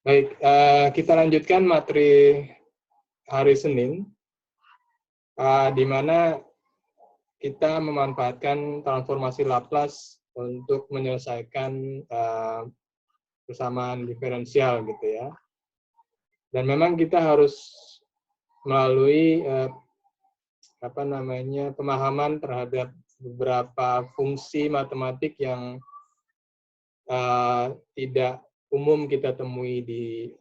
Baik, kita lanjutkan materi hari Senin, di mana kita memanfaatkan transformasi Laplace untuk menyelesaikan persamaan diferensial gitu ya. Dan memang kita harus melalui pemahaman terhadap beberapa fungsi matematik yang tidak umum kita temui di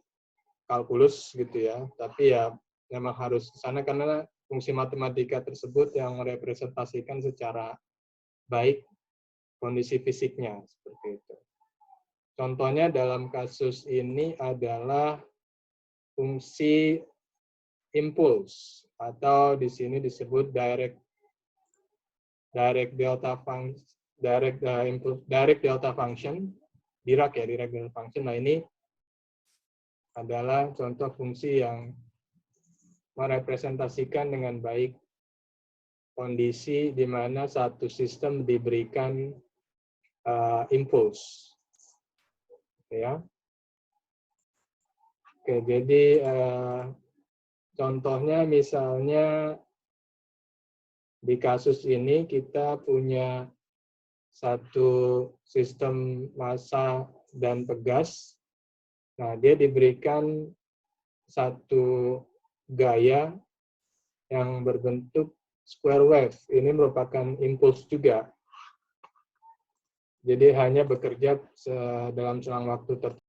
kalkulus gitu ya, tapi ya memang harus ke sana karena fungsi matematika tersebut yang merepresentasikan secara baik kondisi fisiknya seperti itu. Contohnya dalam kasus ini adalah fungsi impuls atau di sini disebut direct delta function, Dirac delta function. Nah, ini adalah contoh fungsi yang merepresentasikan dengan baik kondisi di mana satu sistem diberikan impuls. Ya. Oke, jadi contohnya misalnya di kasus ini kita punya satu sistem massa dan pegas. Nah, dia diberikan satu gaya yang berbentuk square wave. Ini merupakan impuls juga. Jadi hanya bekerja dalam selang waktu tertentu.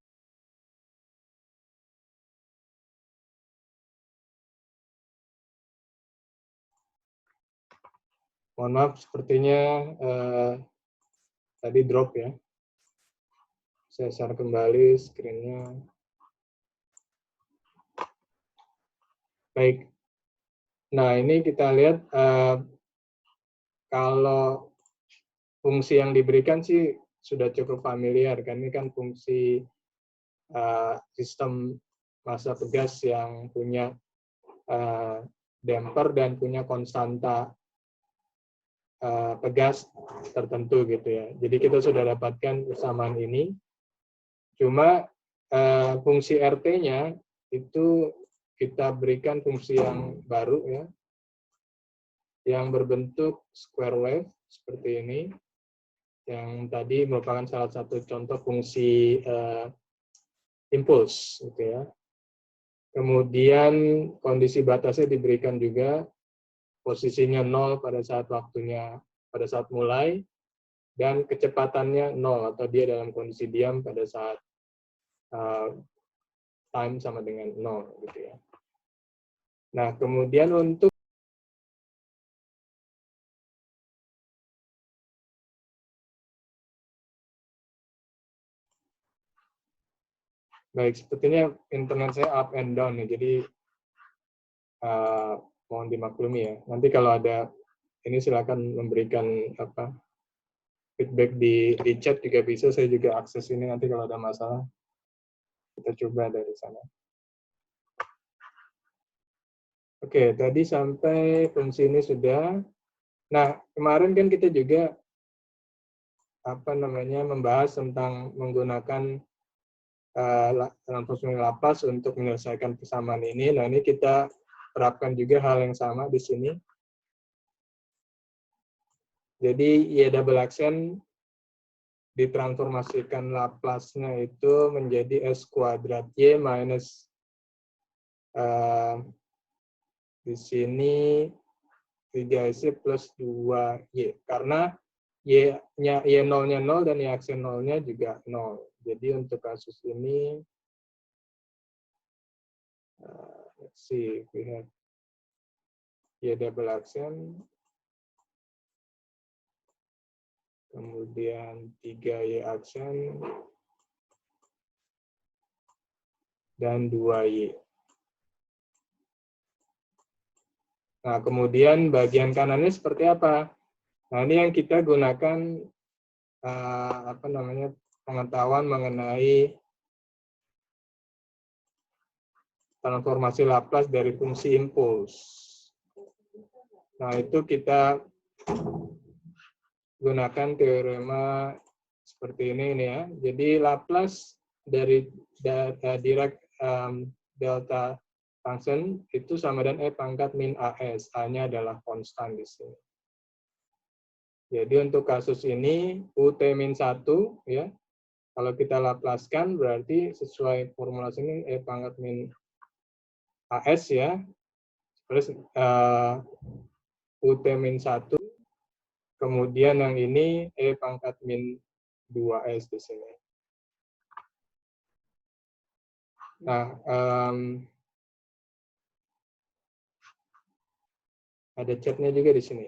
Mohon maaf, sepertinya tadi drop ya. Saya share kembali screen-nya. Baik. Nah, ini kita lihat kalau fungsi yang diberikan sih sudah cukup familiar kan. Ini kan fungsi sistem massa pegas yang punya damper dan punya konstanta pegas tertentu gitu ya. Jadi kita sudah dapatkan persamaan ini. Cuma fungsi RT-nya itu kita berikan fungsi yang baru ya, yang berbentuk square wave seperti ini, yang tadi merupakan salah satu contoh fungsi impuls gitu ya. Kemudian kondisi batasnya diberikan juga, posisinya 0 pada saat mulai, dan kecepatannya 0 atau dia dalam kondisi diam pada saat time sama dengan 0 gitu ya. Nah, kemudian untuk baik, sepertinya internet saya up and down ya, jadi mohon dimaklumi ya. Nanti kalau ada ini silakan memberikan feedback di chat juga bisa, saya juga akses ini nanti kalau ada masalah kita coba dari sana. Oke, tadi sampai fungsi ini sudah. Nah, kemarin kan kita juga membahas tentang menggunakan transformasi Laplace untuk menyelesaikan persamaan ini. Nah, ini kita terapkan juga hal yang sama di sini. Jadi Y double accent ditransformasikan Laplace-nya itu menjadi S kuadrat Y minus di sini 3Y plus 2Y. Karena Y nolnya 0 dan Y aksen nolnya juga 0. Jadi untuk kasus ini, let's see, we have Y double accent, kemudian 3Y aksen, dan 2Y. Nah, kemudian bagian kanannya seperti apa? Nah, ini yang kita gunakan pengetahuan mengenai transformasi Laplace dari fungsi impuls. Nah, itu kita gunakan teorema seperti ini ya. Jadi Laplace dari Dirac delta function itu sama dengan E pangkat min AS. A-nya adalah konstan di sini. Jadi untuk kasus ini UT min 1 ya. Kalau kita laplaskan berarti sesuai formulasi ini E pangkat min AS ya. Terus UT min 1, kemudian yang ini E pangkat min 2S di sini. Nah, ada chatnya juga di sini.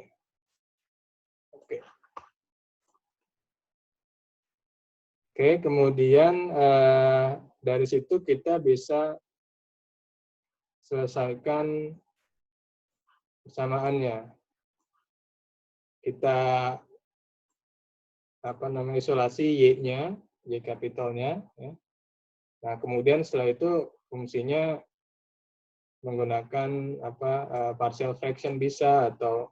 Oke. Oke, kemudian dari situ kita bisa selesaikan persamaannya. Kita isolasi y-nya, y kapitalnya. Ya. Nah, kemudian setelah itu fungsinya menggunakan partial fraction bisa, atau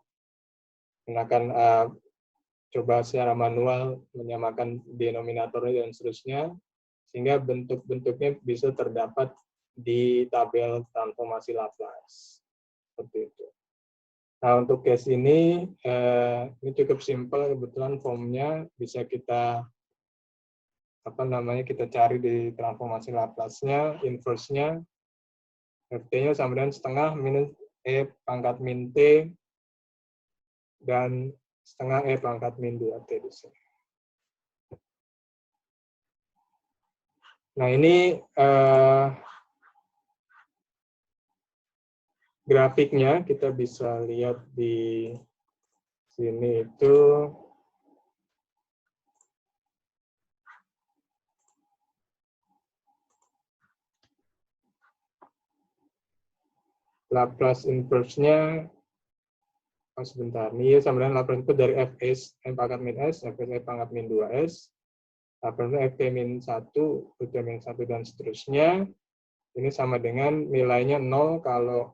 menggunakan coba secara manual menyamakan denominatornya dan seterusnya, sehingga bentuk-bentuknya bisa terdapat di tabel transformasi Laplace. Seperti itu. Nah, untuk case ini cukup simpel, kebetulan formnya bisa kita kita cari di transformasi Laplace-nya, inverse-nya, Ft-nya sama dengan setengah minus E pangkat min T dan setengah E pangkat min 2T di sini. Nah, ini grafiknya kita bisa lihat di sini itu Laplace inverse-nya, sebentar, ini sama dengan Laplace inverse dari Fs M pangkat min S, Fs M pangkat min 2S, Laplace Ft min 1, Ut min 1, dan seterusnya. Ini sama dengan nilainya 0 kalau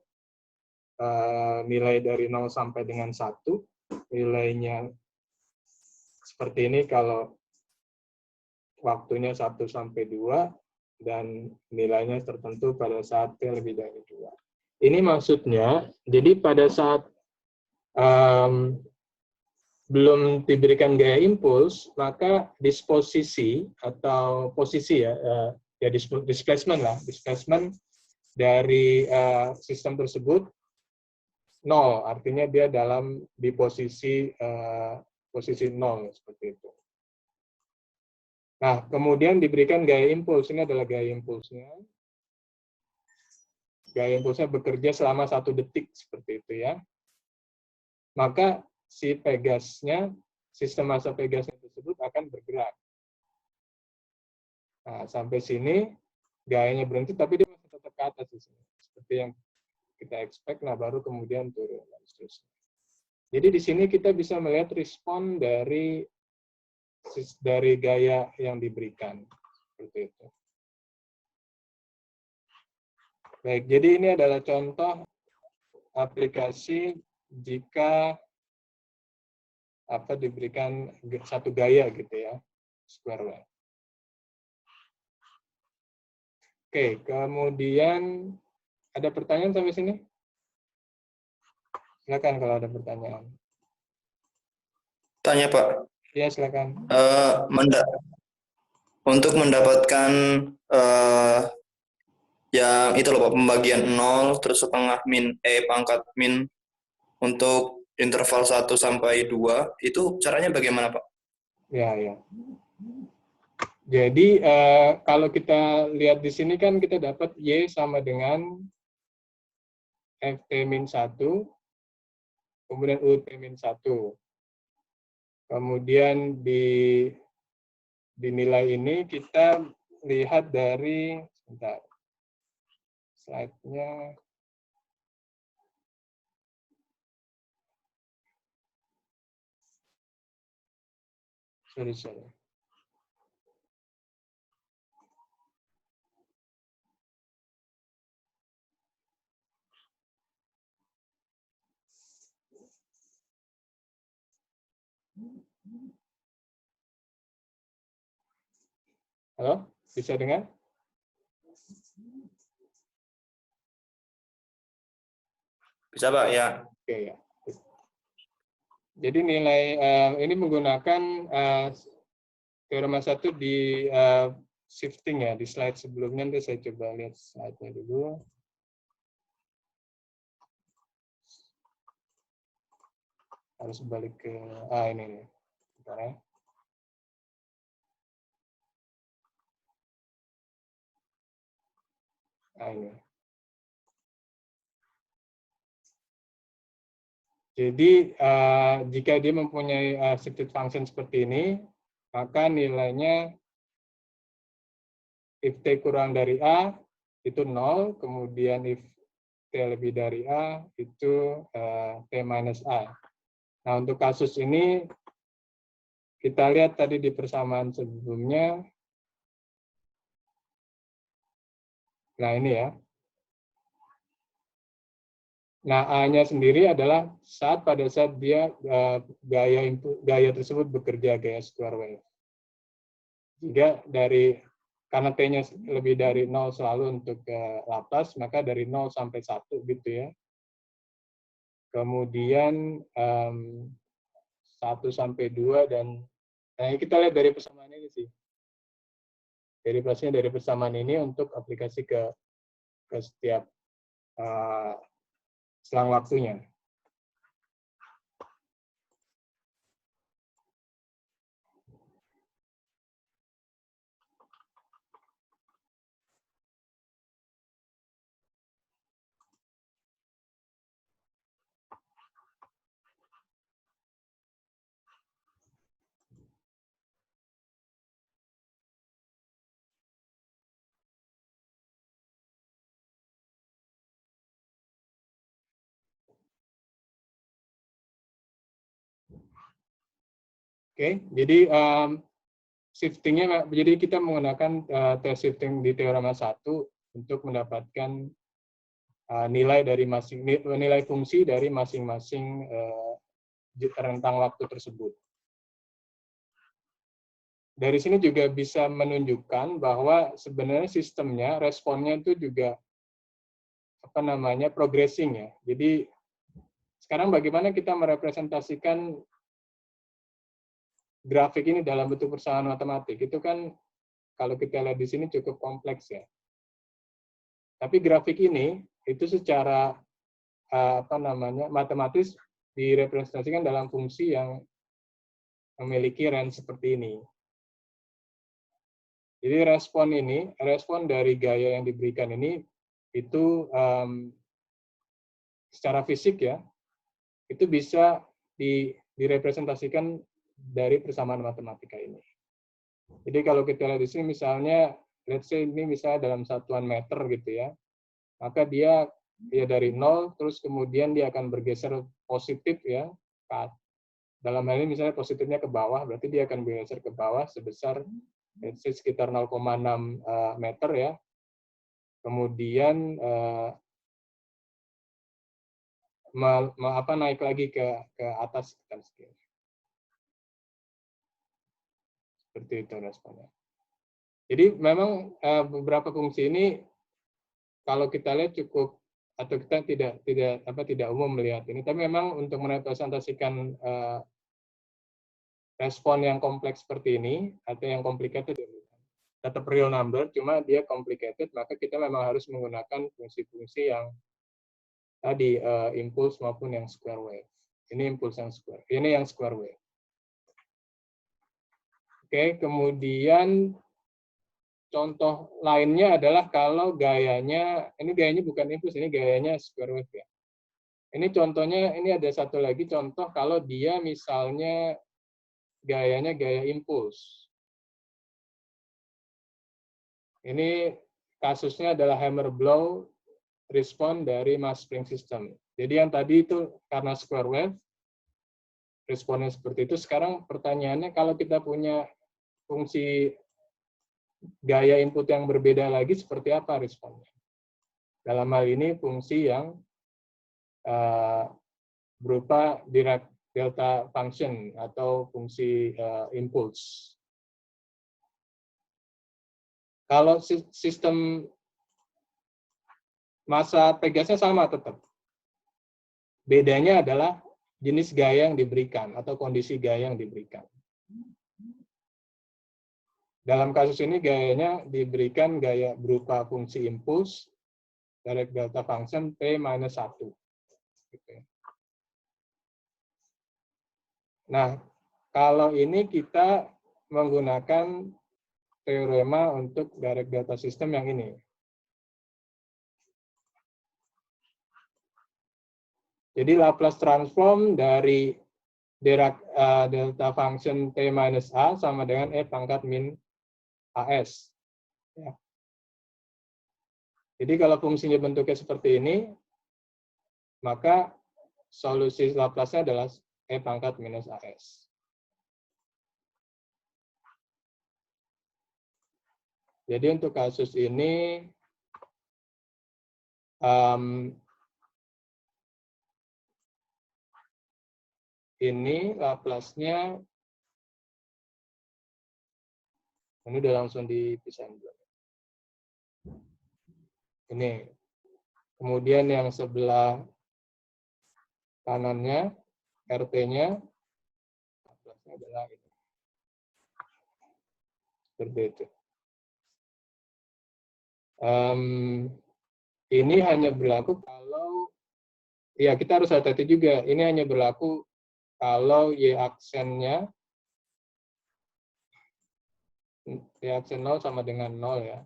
nilai dari 0 sampai dengan 1, nilainya seperti ini kalau waktunya 1 sampai 2, dan nilainya tertentu pada saat T lebih dari 2. Ini maksudnya, jadi pada saat belum diberikan gaya impuls, maka disposisi atau posisi displacement dari sistem tersebut 0, artinya dia di posisi 0 seperti itu. Nah, kemudian diberikan gaya impuls, ini adalah gaya impulsnya. Gaya impulsnya bekerja selama 1 detik seperti itu ya. Maka si Pegasnya, sistem massa Pegasnya tersebut akan bergerak. Nah, sampai sini gayanya berhenti, tapi dia masih tetap ke atas di sini. Seperti yang kita expect, nah baru kemudian turun. Dan seterusnya. Jadi di sini kita bisa melihat respon dari gaya yang diberikan. Seperti itu. Baik, jadi ini adalah contoh aplikasi jika diberikan satu gaya gitu ya, square wave. Oke, kemudian ada pertanyaan sampai sini? Silakan kalau ada pertanyaan. Tanya Pak. Ya, silakan. Untuk mendapatkan yang itu loh Pak, pembagian 0 terus setengah min E pangkat min untuk interval 1 sampai 2, itu caranya bagaimana Pak? Ya. Jadi kalau kita lihat di sini kan kita dapat Y sama dengan Ft min 1, kemudian Ut min 1. Kemudian di nilai ini kita lihat dari, sebentar, slide-nya. Sorry. Halo? Bisa dengar? Bisa Pak, ya. Oke ya. Jadi nilai ini menggunakan teorema 1 di shifting ya, di slide sebelumnya. Nanti saya coba lihat slide-nya dulu. Harus balik ke ini nih. Bentar ya. Ini. Jadi jika dia mempunyai shifted function seperti ini, maka nilainya if t kurang dari a itu 0, kemudian if t lebih dari a itu t minus a. Nah, untuk kasus ini kita lihat tadi di persamaan sebelumnya. Nah, ini ya. Nah, A-nya sendiri adalah pada saat dia gaya tersebut bekerja gaya square wave. Jika karena T-nya lebih dari 0 selalu untuk Laplace, maka dari 0 sampai 1 gitu ya. Kemudian 1 sampai 2 dan kita lihat dari persamaan ini sih. Derivasinya dari persamaan ini untuk aplikasi ke setiap selang waktunya. Oke, jadi shiftingnya, jadi kita menggunakan tes shifting di teorema 1 untuk mendapatkan nilai fungsi dari masing-masing rentang waktu tersebut. Dari sini juga bisa menunjukkan bahwa sebenarnya sistemnya, responnya itu juga progressing ya. Jadi sekarang bagaimana kita merepresentasikan grafik ini dalam bentuk persamaan matematik, itu kan kalau kita lihat di sini cukup kompleks ya. Tapi grafik ini itu secara matematis direpresentasikan dalam fungsi yang memiliki range seperti ini. Jadi respon dari gaya yang diberikan ini itu secara fisik ya, itu bisa direpresentasikan dari persamaan matematika ini. Jadi kalau kita lihat di sini misalnya, let's say ini misalnya dalam satuan meter gitu ya, maka dia dari 0, terus kemudian dia akan bergeser positif ya, dalam hal ini misalnya positifnya ke bawah, berarti dia akan bergeser ke bawah sebesar let's say sekitar 0,6 meter ya. Kemudian naik lagi ke atas sekitar. Seperti itu responnya. Jadi memang beberapa fungsi ini kalau kita lihat cukup, atau kita tidak umum melihat ini, tapi memang untuk merepresentasikan respon yang kompleks seperti ini atau yang complicated, tetap real number, cuma dia complicated, maka kita memang harus menggunakan fungsi-fungsi yang tadi impulse maupun yang square wave. Ini impulse yang square, ini yang square wave. Oke, kemudian contoh lainnya adalah kalau gayanya, ini gayanya bukan impulse, ini gayanya square wave ya. Ini contohnya, ini ada satu lagi contoh kalau dia misalnya gayanya gaya impulse. Ini kasusnya adalah hammer blow respon dari mass spring system. Jadi yang tadi itu karena square wave, responnya seperti itu. Sekarang pertanyaannya, kalau kita punya fungsi gaya input yang berbeda lagi, seperti apa responnya? Dalam hal ini fungsi yang berupa Dirac delta function atau fungsi impulse. Kalau sistem massa Pegasnya sama tetap. Bedanya adalah jenis gaya yang diberikan atau kondisi gaya yang diberikan. Dalam kasus ini gayanya diberikan gaya berupa fungsi impuls direct delta function P-1. Gitu. Nah, kalau ini kita menggunakan teorema untuk direct delta system yang ini. Jadi Laplace transform dari delta function T-A sama dengan E pangkat min AS. Ya. Jadi kalau fungsinya bentuknya seperti ini, maka solusi Laplace-nya adalah E pangkat minus AS. Jadi untuk kasus ini, ini Laplace-nya, ini udah langsung dipisahin dulu. Ini. Kemudian yang sebelah kanannya, RT-nya, Laplace-nya adalah ini. Seperti itu. Ini hanya berlaku kalau, ya kita harus hati-hati juga, ini hanya berlaku kalau Y aksennya, Y aksen 0 sama dengan 0 ya.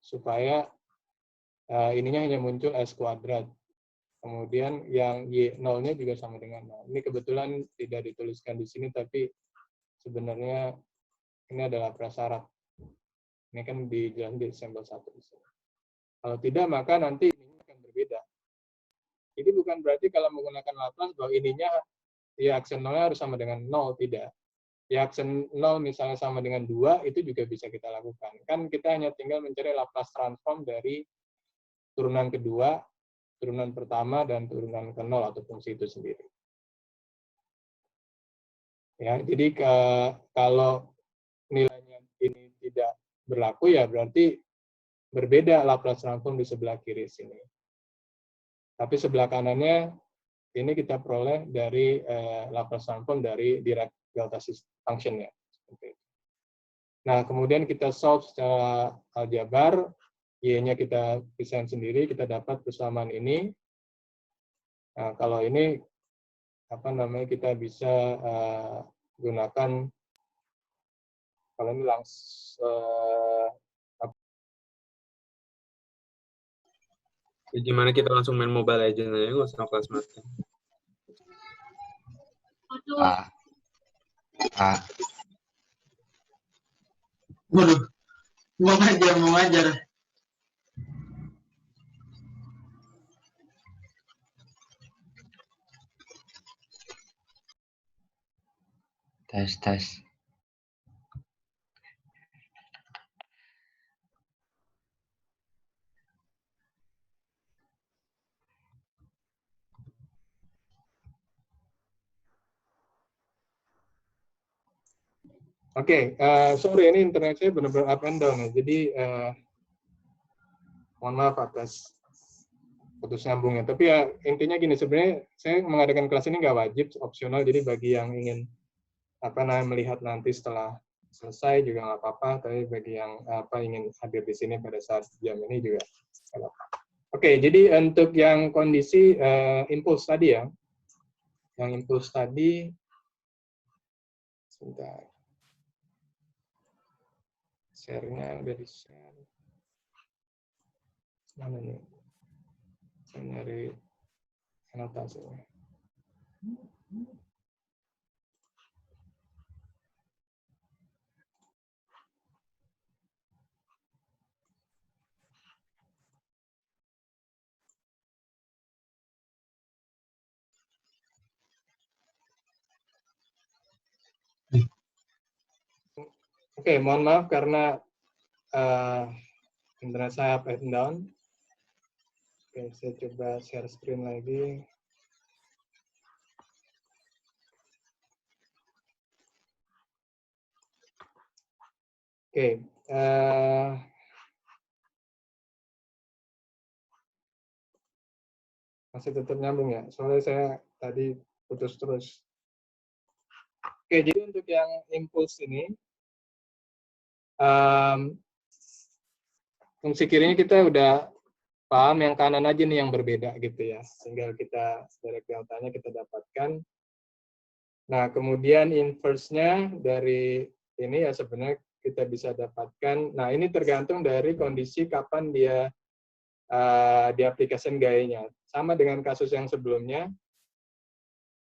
Supaya ininya hanya muncul S kuadrat. Kemudian yang Y0-nya juga sama dengan 0. Ini kebetulan tidak dituliskan di sini, tapi sebenarnya ini adalah prasyarat. Ini kan dijelaskan di sampel 1 di sini. Kalau tidak, maka nanti ininya akan berbeda. Jadi bukan berarti kalau menggunakan Laplace bahwa ininya Y aksen 0-nya harus sama dengan 0, tidak. Y aksen 0 misalnya sama dengan 2, itu juga bisa kita lakukan. Kan kita hanya tinggal mencari Laplace transform dari turunan kedua, turunan pertama, dan turunan ke 0 atau fungsi itu sendiri. Ya, jadi kalau nilainya ini tidak berlaku, ya berarti berbeda Laplace transform di sebelah kiri sini. Tapi sebelah kanannya ini kita peroleh dari Laplace transform dari direct delta function-nya. Nah, kemudian kita solve secara aljabar, Y-nya kita pisahin sendiri, kita dapat persamaan ini. Nah, kalau ini apa namanya, kita bisa gunakan, kalau ini langsung gimana kita langsung main Mobile Legends aja, nggak usah kelas mata. Waduh, mau ngajar. Tes. Oke, sorry ini internet saya benar-benar up and down ya. Jadi mohon maaf atas putus nyambungnya. Tapi ya intinya gini, sebenarnya saya mengadakan kelas ini nggak wajib, opsional. Jadi bagi yang ingin melihat nanti setelah selesai juga nggak apa-apa. Tapi bagi yang ingin hadir di sini pada saat jam ini juga nggak apa-apa. Oke, jadi untuk yang kondisi impuls tadi ya, yang impuls tadi, sebentar. Share-nya udah di-share. Mana nih? Saya nyari anotasinya. Oke, mohon maaf karena internet saya up and down. Oke, saya coba share screen lagi. Oke, Masih tetap nyambung ya, soalnya saya tadi putus terus. Oke, jadi untuk yang impuls ini, fungsi kirinya kita udah paham, yang kanan aja nih yang berbeda gitu ya. Tinggal kita direct deltanya kita dapatkan. Nah, kemudian inverse-nya dari ini ya sebenarnya kita bisa dapatkan. Nah, ini tergantung dari kondisi kapan dia diaplikasikan gayanya. Sama dengan kasus yang sebelumnya,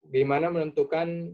di mana menentukan